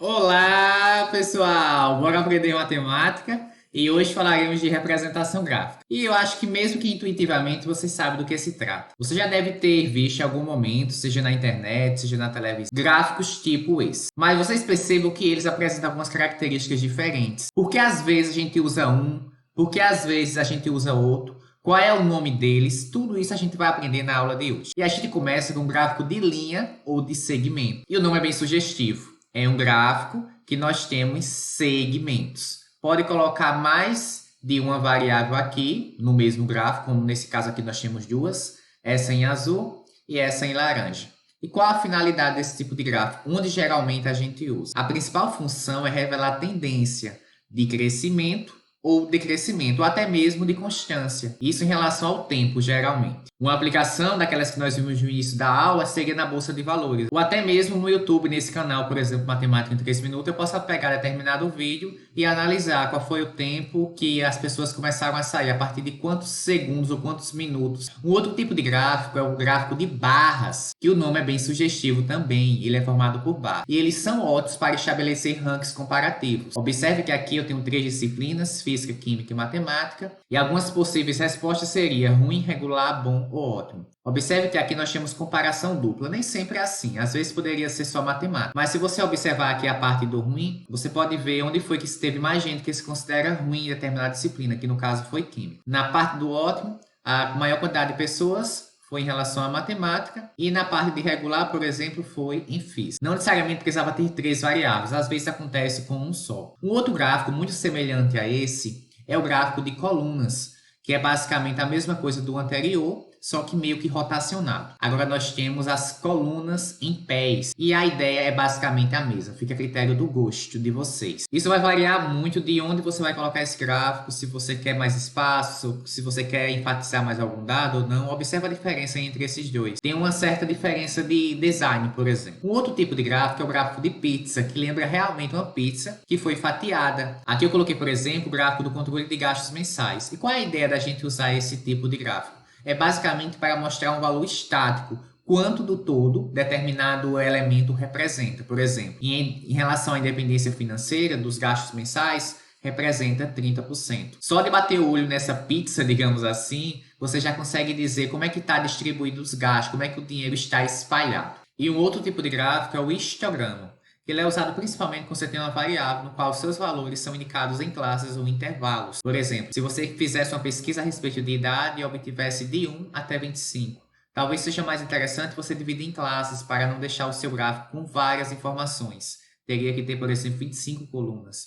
Olá, pessoal! Bora aprender matemática e hoje falaremos de representação gráfica. E eu acho que mesmo que intuitivamente você sabe do que se trata. Você já deve ter visto em algum momento, seja na internet, seja na televisão, gráficos tipo esse. Mas vocês percebam que eles apresentam algumas características diferentes. Porque às vezes a gente usa um, porque às vezes a gente usa outro. Qual é o nome deles? Tudo isso a gente vai aprender na aula de hoje. E a gente começa com um gráfico de linha ou de segmento. E o nome é bem sugestivo. É um gráfico que nós temos segmentos. Pode colocar mais de uma variável aqui no mesmo gráfico, como nesse caso aqui nós temos duas, essa em azul e essa em laranja. E qual a finalidade desse tipo de gráfico? Onde geralmente a gente usa? A principal função é revelar a tendência de crescimento ou decrescimento, ou até mesmo de constância. Isso em relação ao tempo, geralmente. Uma aplicação daquelas que nós vimos no início da aula seria na Bolsa de Valores. Ou até mesmo no YouTube, nesse canal, por exemplo, Matemática em 3 minutos, eu posso pegar determinado vídeo e analisar qual foi o tempo que as pessoas começaram a sair, a partir de quantos segundos ou quantos minutos. Um outro tipo de gráfico é o gráfico de barras, que o nome é bem sugestivo também, ele é formado por barras. E eles são ótimos para estabelecer rankings comparativos. Observe que aqui eu tenho 3 disciplinas, física, química e matemática, e algumas possíveis respostas seriam ruim, regular, bom ou ótimo. Observe que aqui nós temos comparação dupla, nem sempre é assim, às vezes poderia ser só matemática. Mas se você observar aqui a parte do ruim, você pode ver onde foi que teve mais gente que se considera ruim em determinada disciplina, que no caso foi química. Na parte do ótimo, a maior quantidade de pessoas foi em relação à matemática, e na parte de regular, por exemplo, foi em física. Não necessariamente precisava ter 3 variáveis, às vezes acontece com um só. Um outro gráfico muito semelhante a esse é o gráfico de colunas, que é basicamente a mesma coisa do anterior, só que meio que rotacionado. Agora nós temos as colunas em pés, e a ideia é basicamente a mesma, fica a critério do gosto de vocês. Isso vai variar muito de onde você vai colocar esse gráfico, se você quer mais espaço, se você quer enfatizar mais algum dado ou não. Observa a diferença entre esses dois. Tem uma certa diferença de design, por exemplo. Um outro tipo de gráfico é o gráfico de pizza, que lembra realmente uma pizza que foi fatiada. Aqui eu coloquei, por exemplo, o gráfico do controle de gastos mensais. E qual é a ideia da gente usar esse tipo de gráfico? É basicamente para mostrar um valor estático, quanto do todo determinado elemento representa. Por exemplo, em relação à independência financeira dos gastos mensais, representa 30%. Só de bater o olho nessa pizza, digamos assim, você já consegue dizer como é que está distribuído os gastos, como é que o dinheiro está espalhado. E um outro tipo de gráfico é o histograma. Ele é usado principalmente quando você tem uma variável no qual seus valores são indicados em classes ou intervalos. Por exemplo, se você fizesse uma pesquisa a respeito de idade e obtivesse de 1 até 25, talvez seja mais interessante você dividir em classes para não deixar o seu gráfico com várias informações. Teria que ter, por exemplo, 25 colunas.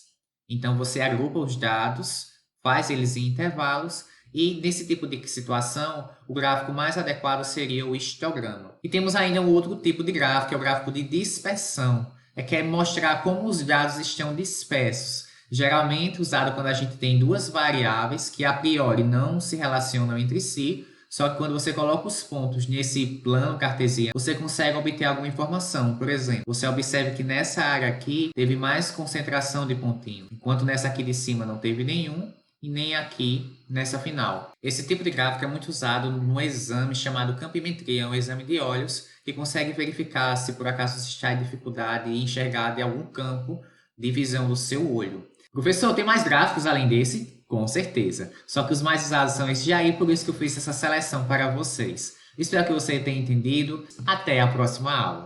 Então você agrupa os dados, faz eles em intervalos, e nesse tipo de situação, o gráfico mais adequado seria o histograma. E temos ainda um outro tipo de gráfico, que é o gráfico de dispersão. Que é mostrar como os dados estão dispersos. Geralmente usado quando a gente tem duas variáveis que a priori não se relacionam entre si, só que quando você coloca os pontos nesse plano cartesiano, você consegue obter alguma informação. Por exemplo, você observa que nessa área aqui teve mais concentração de pontinhos, enquanto nessa aqui de cima não teve nenhum, e nem aqui nessa final. Esse tipo de gráfico é muito usado no exame chamado campimetria, um exame de olhos, que consegue verificar se por acaso você está em dificuldade em enxergar de algum campo de visão do seu olho. Professor, tem mais gráficos além desse? Com certeza. Só que os mais usados são esses aí, por isso que eu fiz essa seleção para vocês. Espero que você tenha entendido. Até a próxima aula.